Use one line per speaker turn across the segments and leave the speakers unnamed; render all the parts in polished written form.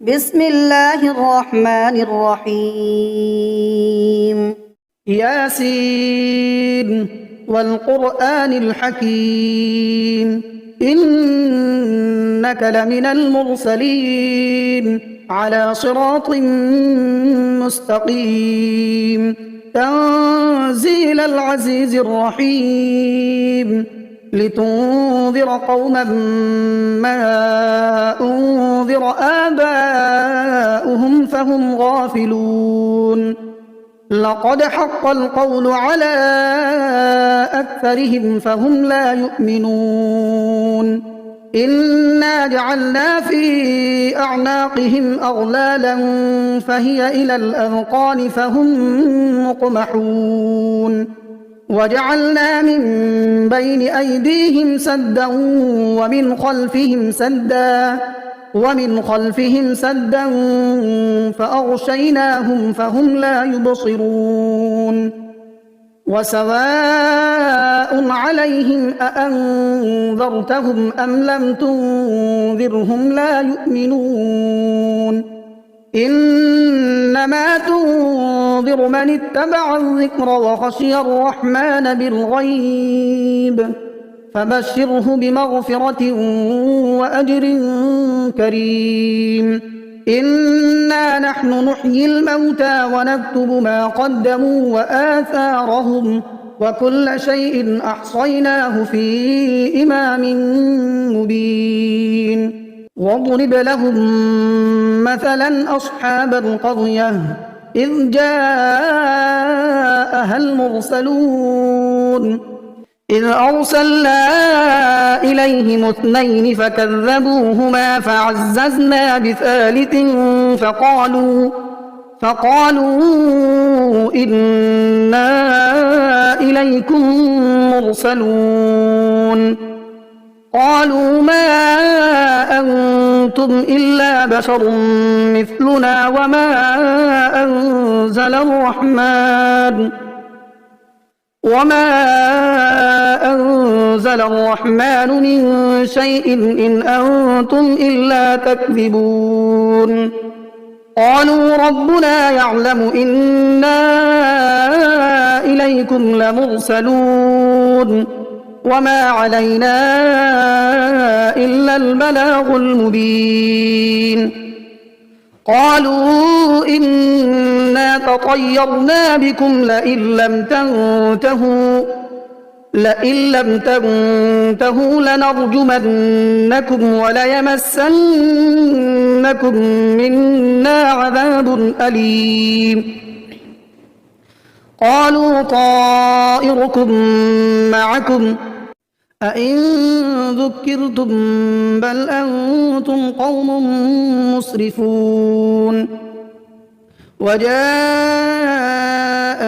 بسم الله الرحمن الرحيم.
ياسين والقرآن الحكيم إنك لمن المرسلين على صراط مستقيم تنزيل العزيز الرحيم لتنذر قوما ما أنذر آباؤهم فهم غافلون لقد حق القول على أكثرهم فهم لا يؤمنون إنا جعلنا في أعناقهم أغلالا فهي إلى الأذقان فهم مقمحون وجعلنا من بين أيديهم سدا ومن خلفهم سدا فأغشيناهم فهم لا يبصرون وسواء عليهم أأنذرتهم أم لم تنذرهم لا يؤمنون إنما تنذر من اتبع الذكر وخشي الرحمن بالغيب فبشره بمغفرة وأجر كريم إنا نحن نحيي الموتى ونكتب ما قدموا وآثارهم وكل شيء أحصيناه في إمام مبين واضرب لهم مثلا أصحاب القرية إذ جاءها المرسلون إذ أرسلنا إليهم اثنين فكذبوهما فعززنا بثالث فقالوا إنا إليكم مرسلون قالوا ما أنتم إلا بشر مثلنا وما أنزل الرحمن من شيء إن أنتم إلا تكذبون قالوا ربنا يعلم إنا إليكم لمرسلون وما علينا إلا البلاغ المبين قالوا إنا تطيرنا بكم لئن لم تنتهوا لنرجمنكم وليمسنكم منا عذاب أليم قالوا طائركم معكم أئن ذكرتم بل أنتم قوم مسرفون وجاء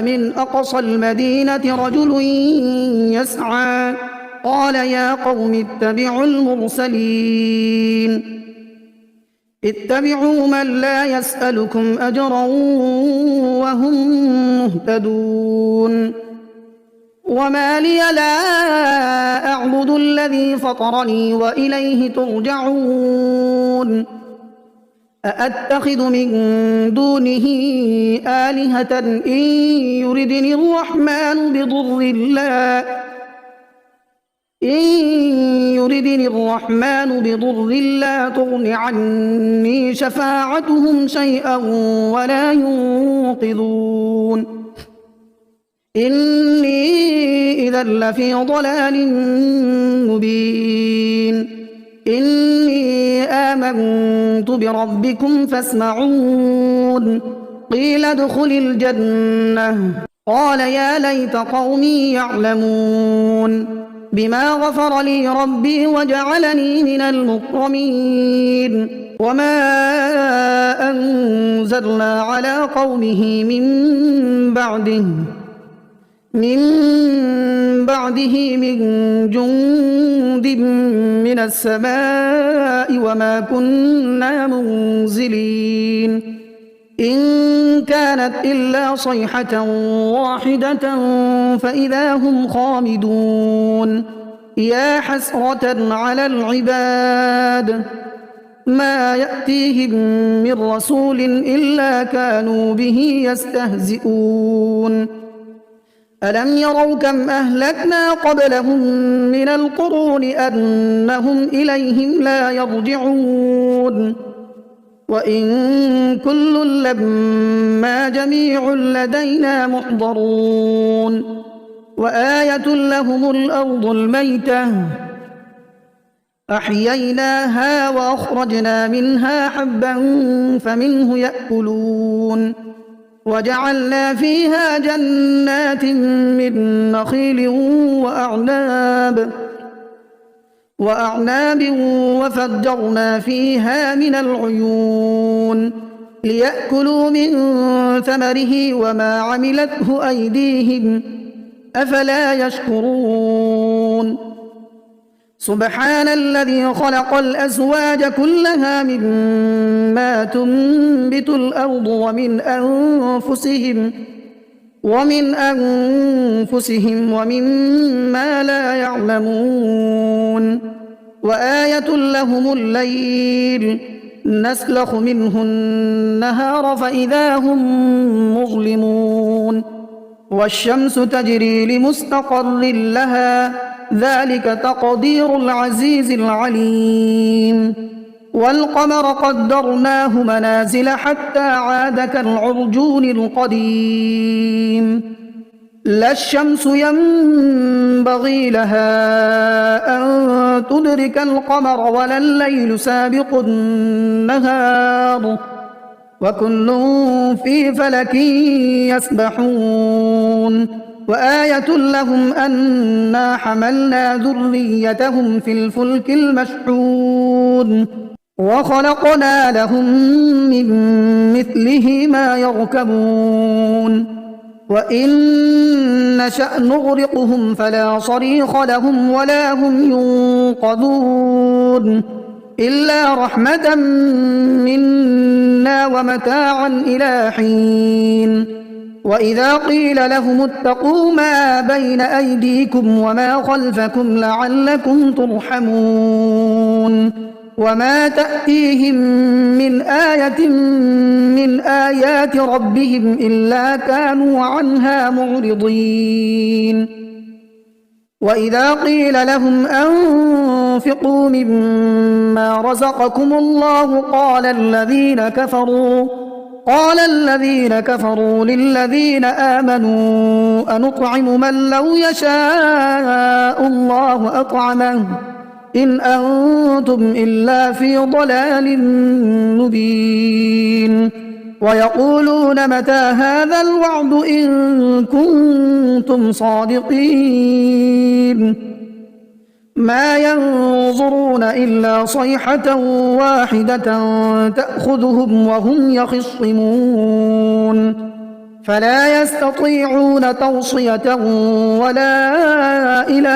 من أقصى المدينة رجل يسعى قال يا قوم اتبعوا المرسلين اتبعوا من لا يسألكم أجرا وهم مهتدون وما لي لا أعبد الذي فطرني وإليه ترجعون أأتخذ من دونه آلهة إن يردني الرحمن بضر لا تغن عني شفاعتهم شيئا ولا ينقذون إني إذا لفي ضلال مبين إني آمنت بربكم فاسمعون قيل ادخل الجنة قال يا ليت قومي يعلمون بما غفر لي ربي وجعلني من المكرمين وما أنزلنا على قومه من بعده من جند من السماء وما كنا منزلين إن كانت إلا صيحة واحدة فإذا هم خامدون يا حسرة على العباد ما يأتيهم من رسول إلا كانوا به يستهزئون ألم يروا كم أهلكنا قبلهم من القرون أنهم إليهم لا يرجعون وإن كل لما جميع لدينا محضرون وآية لهم الأرض الميتة أحييناها وأخرجنا منها حبا فمنه يأكلون وجعلنا فيها جنات من نخيل وأعناب وفجرنا فيها من العيون ليأكلوا من ثمره وما عملته أيديهم أفلا يشكرون سبحان الذي خلق الأزواج كلها مما تنبت الأرض ومن أنفسهم ومما لا يعلمون وآية لهم الليل نسلخ منه النهار فإذا هم مظلمون والشمس تجري لمستقر لها ذلك تقدير العزيز العليم والقمر قدرناه منازل حتى عاد كالعرجون القديم لا الشمس ينبغي لها أن تدرك القمر ولا الليل سابق النهار وكل في فلك يسبحون وآية لهم أنا حملنا ذريتهم في الفلك المشحون وخلقنا لهم من مثله ما يركبون وإن نشأ نغرقهم فلا صريخ لهم ولا هم ينقذون إلا رحمة منا ومتاعا إلى حين وإذا قيل لهم اتقوا ما بين أيديكم وما خلفكم لعلكم ترحمون وما تأتيهم من آية من آيات ربهم إلا كانوا عنها معرضين وإذا قيل لهم أنفقوا مما رزقكم الله قال الذين كفروا للذين آمنوا أنطعم من لو يشاء الله أطعمه إن أنتم إلا في ضلال مبين ويقولون متى هذا الوعد إن كنتم صادقين ما ينظرون إلا صيحة واحدة تأخذهم وهم يخصمون فلا يستطيعون توصية ولا إلى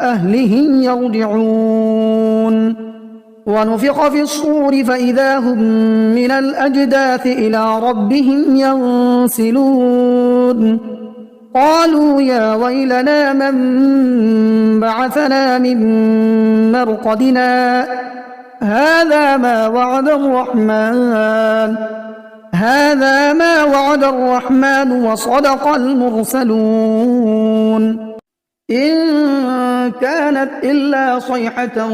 أهلهم يرجعون ونفخ في الصور فإذا هم من الأجداث إلى ربهم ينسلون قالوا يا ويلنا من بعثنا من مرقدنا هذا ما وعد الرحمن وصدق المرسلون إن كانت إلا صيحة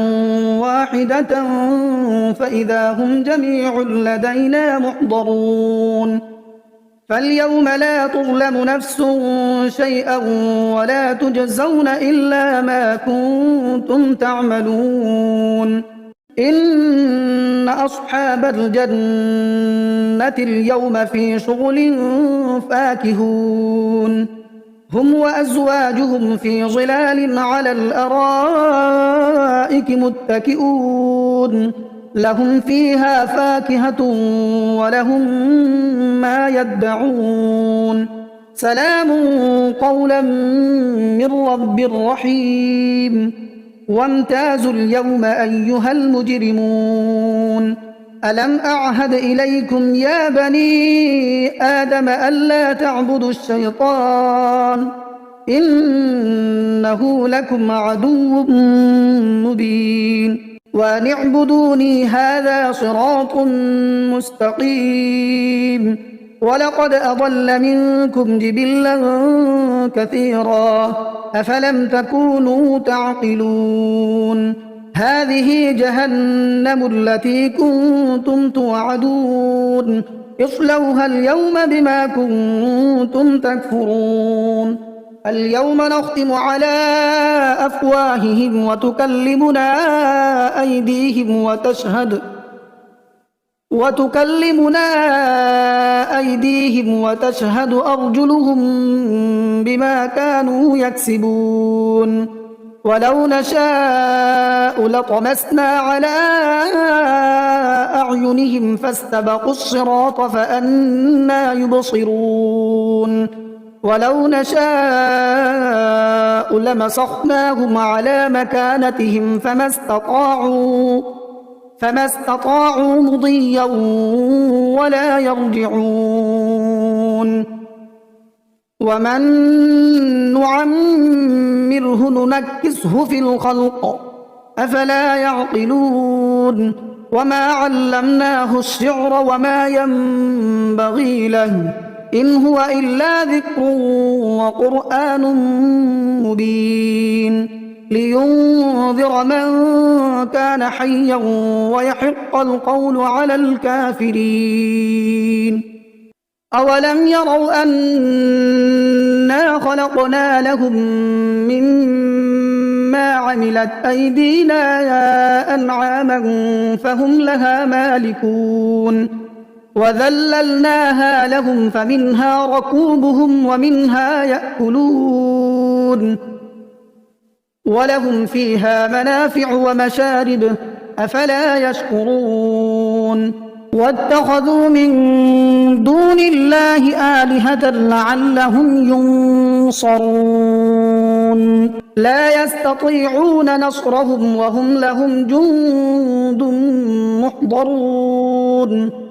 واحدة فإذا هم جميع لدينا محضرون فاليوم لا تظلم نفس شيئا ولا تجزون إلا ما كنتم تعملون إن أصحاب الجنة اليوم في شغل فاكهون هم وأزواجهم في ظلال على الأرائك متكئون لهم فيها فاكهة ولهم ما يدعون سلام قولا من رب رحيم وامتازوا اليوم أيها المجرمون ألم أعهد إليكم يا بني آدم ألا تعبدوا الشيطان إنه لكم عدو مبين وأن اعبدوني هذا صراط مستقيم ولقد أضل منكم جبلا كثيرا أفلم تكونوا تعقلون هذه جهنم التي كنتم توعدون اصلوها اليوم بما كنتم تكفرون اليوم نختم على أفواههم وتكلمنا أيديهم وتشهد أرجلهم بما كانوا يكسبون ولو نشاء لطمسنا على أعينهم فاستبقوا الصراط فأنى يبصرون ولو نشاء لمسخناهم على مكانتهم فما استطاعوا مضيا ولا يرجعون ومن نعمره ننكسه في الخلق أفلا يعقلون وما علمناه الشعر وما ينبغي له إن هو إلا ذكر وقرآن مبين لينذر من كان حيا ويحق القول على الكافرين أولم يروا أنا خلقنا لهم مما عملت أيدينا أنعاما فهم لها مالكون وذللناها لهم فمنها ركوبهم ومنها يأكلون ولهم فيها منافع ومشارب أفلا يشكرون واتخذوا من دون الله آلهة لعلهم ينصرون لا يستطيعون نصرهم وهم لهم جند محضرون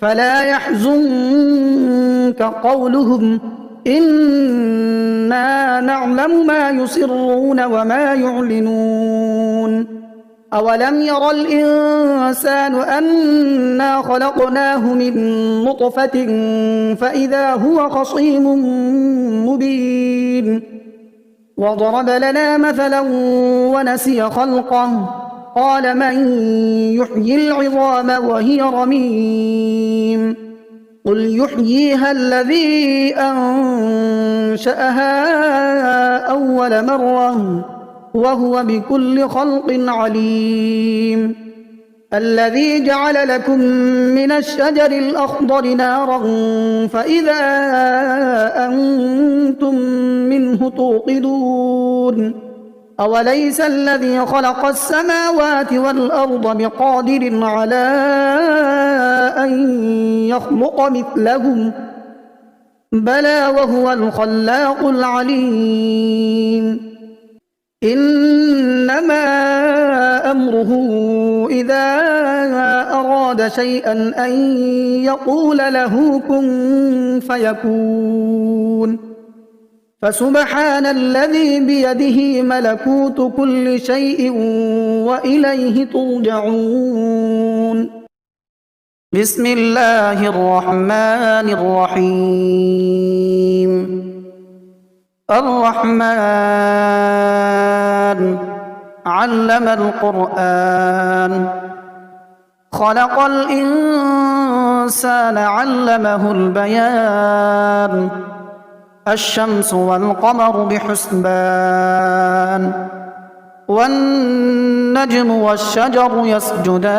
فلا يحزنك قولهم إنا نعلم ما يسرون وما يعلنون أولم ير الإنسان أنا خلقناه من نطفة فإذا هو خصيم مبين وضرب لنا مثلا ونسي خلقه قال من يحيي العظام وهي رميم قل يحييها الذي أنشأها أول مرة وهو بكل خلق عليم الذي جعل لكم من الشجر الأخضر نارا فإذا أنتم منه توقدون أوليس الذي خلق السماوات والأرض بقادر على أن يخلق مثلهم بلى وهو الخلاق العليم إنما أمره إذا أراد شيئا أن يقول له كن فيكون فسبحان الذي بيده ملكوت كل شيء وإليه ترجعون بسم الله الرحمن الرحيم الرحمن علم القرآن خلق الإنسان علمه البيان الشمس والقمر بحسبان والنجم والشجر يسجدان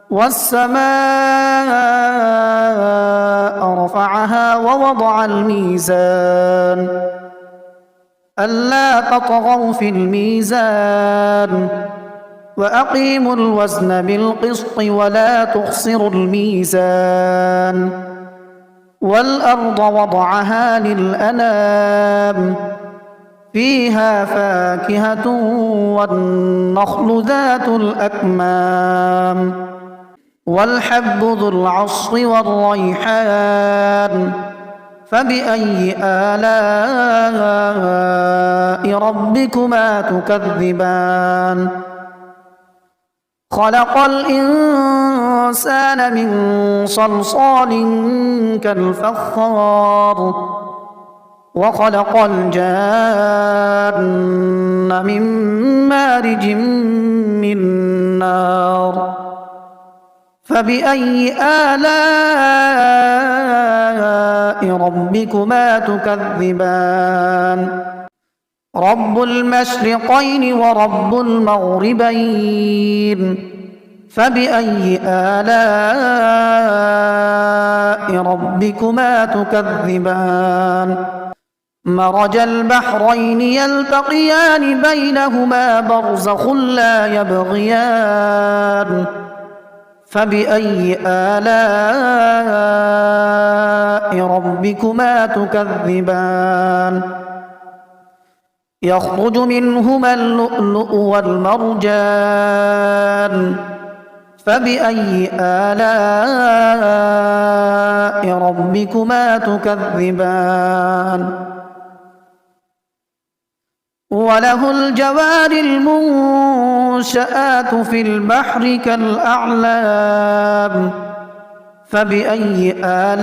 والسماء رفعها ووضع الميزان ألا تطغوا في الميزان وأقيموا الوزن بالقسط ولا تخسروا الميزان والأرض وضعها للأنام فيها فاكهة والنخل ذات الأكمام والحب ذو العصف والريحان فبأي آلاء ربكما تكذبان خلق الإنسان من صلصال كالفخار وخلق الجان من مارج من نار فبأي آلاء ربكما تكذبان رب المشرقين ورب المغربين فبأي آلاء ربكما تكذبان مرج البحرين يلتقيان بينهما برزخ لا يبغيان فبأي آلاء ربكما تكذبان يخرج منهما اللؤلؤ والمرجان فبأي آلاء ربكما تكذبان وله الجوار المنشآت في البحر كالأعلام فبأي آلاء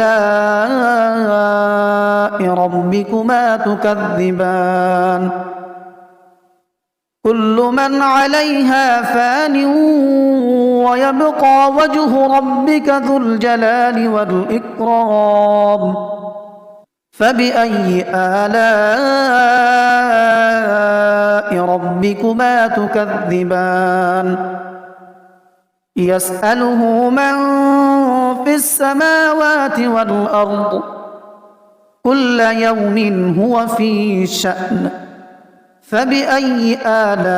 ربكما تكذبان كل من عليها فان ويبقى وجه ربك ذو الجلال والإكرام فبأي آلاء ربكما تكذبان يسأله من في السماوات والأرض كل يوم هو في شأن فبأي آلاء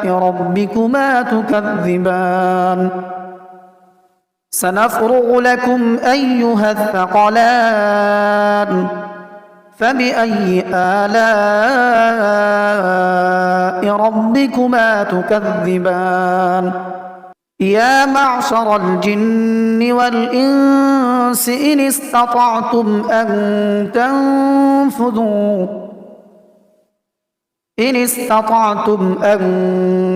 ربكما تكذبان سنفرغ لكم أيها الثقلان فبأي آلاء ربكما تكذبان يا معشر الجن والإنس إن استطعتم أن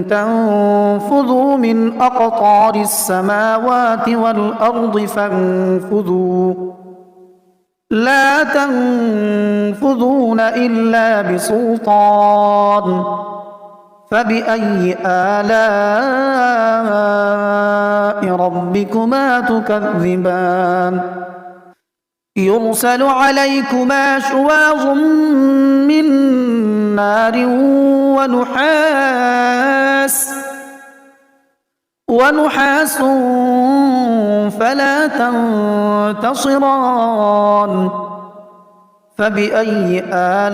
تنفذوا من أقطار السماوات والأرض فانفذوا لا تنفذون إلا بسلطان فبأي آلاء ربكما تكذبان يرسل عليكما شواظ من نار ونحاس فلا تنتصران فبأي آلاء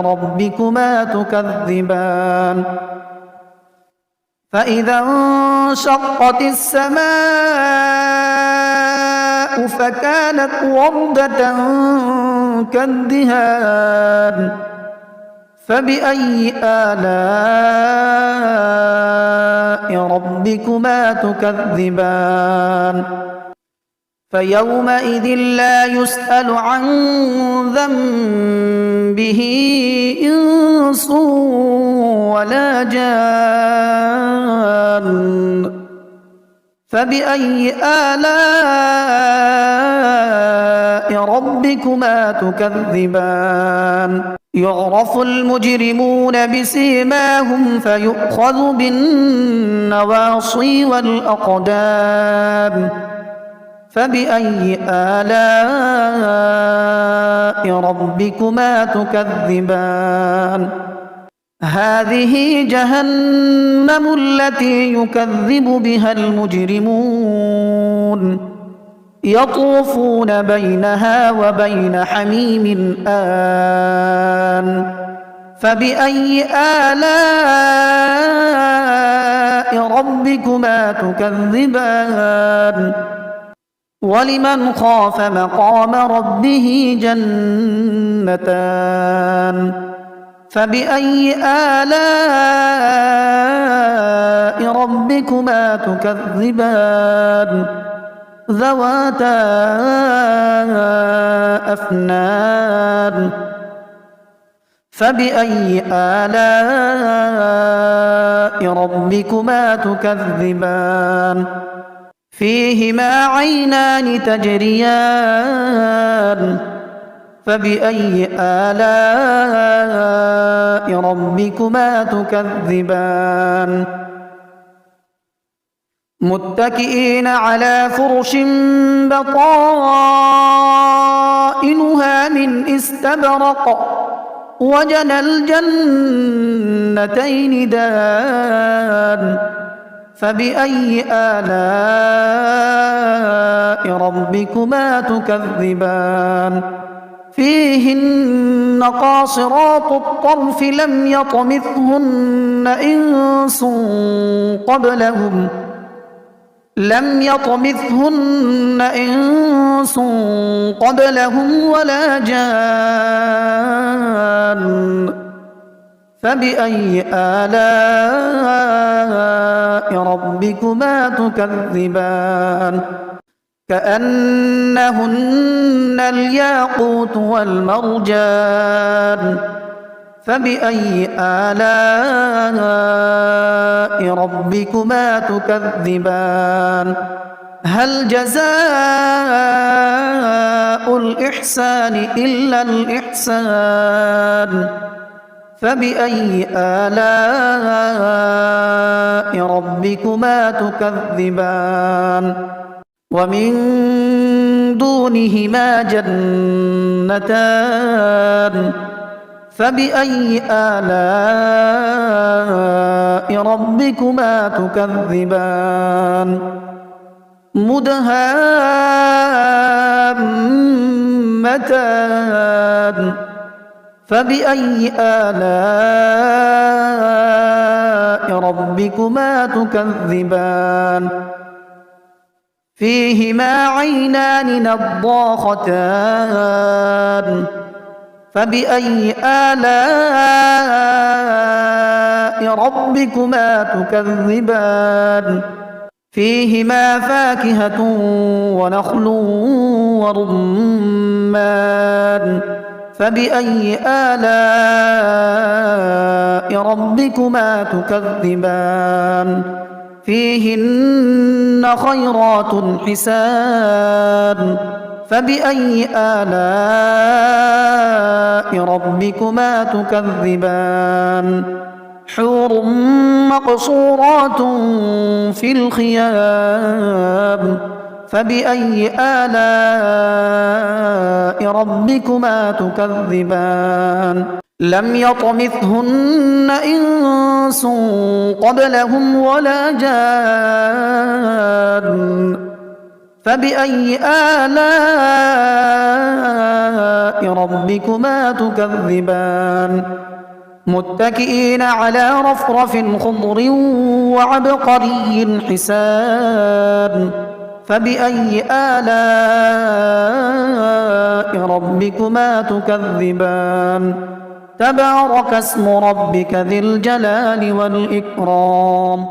ربكما تكذبان فإذا انشقت السماء فكانت وردة كالدهان فبأي آلاء ربكما تكذبان فيومئذ لا يسأل عن ذنبه إنس ولا جان فبأي آلاء ربكما تكذبان يعرف المجرمون بسيماهم فيؤخذ بالنواصي والأقدام فبأي آلاء ربكما تكذبان هذه جهنم التي يكذب بها المجرمون يطوفون بينها وبين حميم آن فبأي آلاء ربكما تكذبان ولمن خاف مقام ربه جنتان فبأي آلاء ربكما ربكما تكذبان ذواتا أفنان فبأي آلاء ربكما تكذبان فيهما عينان تجريان فبأي آلاء ربكما تكذبان متكئين على فرش بطائنها من استبرق وجنى الجنتين دان فبأي آلاء ربكما تكذبان فيهن قاصرات الطرف لم يطمثهن إنس قبلهم ولا جان فبأي آلاء ربكما تكذبان كأنهن الياقوت والمرجان فبأي آلاء ربكما تكذبان هل جزاء الإحسان إلا الإحسان فبأي آلاء ربكما تكذبان ومن دونهما جنتان فبأي آلاء ربكما تكذبان مدهامتان فبأي آلاء ربكما تكذبان فيهما عينان نضاختان فبأي آلاء ربكما تكذبان فيهما فاكهة ونخل ورمان فبأي آلاء ربكما تكذبان فيهن خيرات حسان فبأي آلاء ربكما تكذبان حور مقصورات في الخيام فبأي آلاء ربكما تكذبان لم يطمثهن إنس قبلهم ولا جان فبأي آلاء ربكما تكذبان متكئين على رفرف خضر وعبقري حسان فبأي آلاء ربكما تكذبان تبارك اسم ربك ذي الجلال والإكرام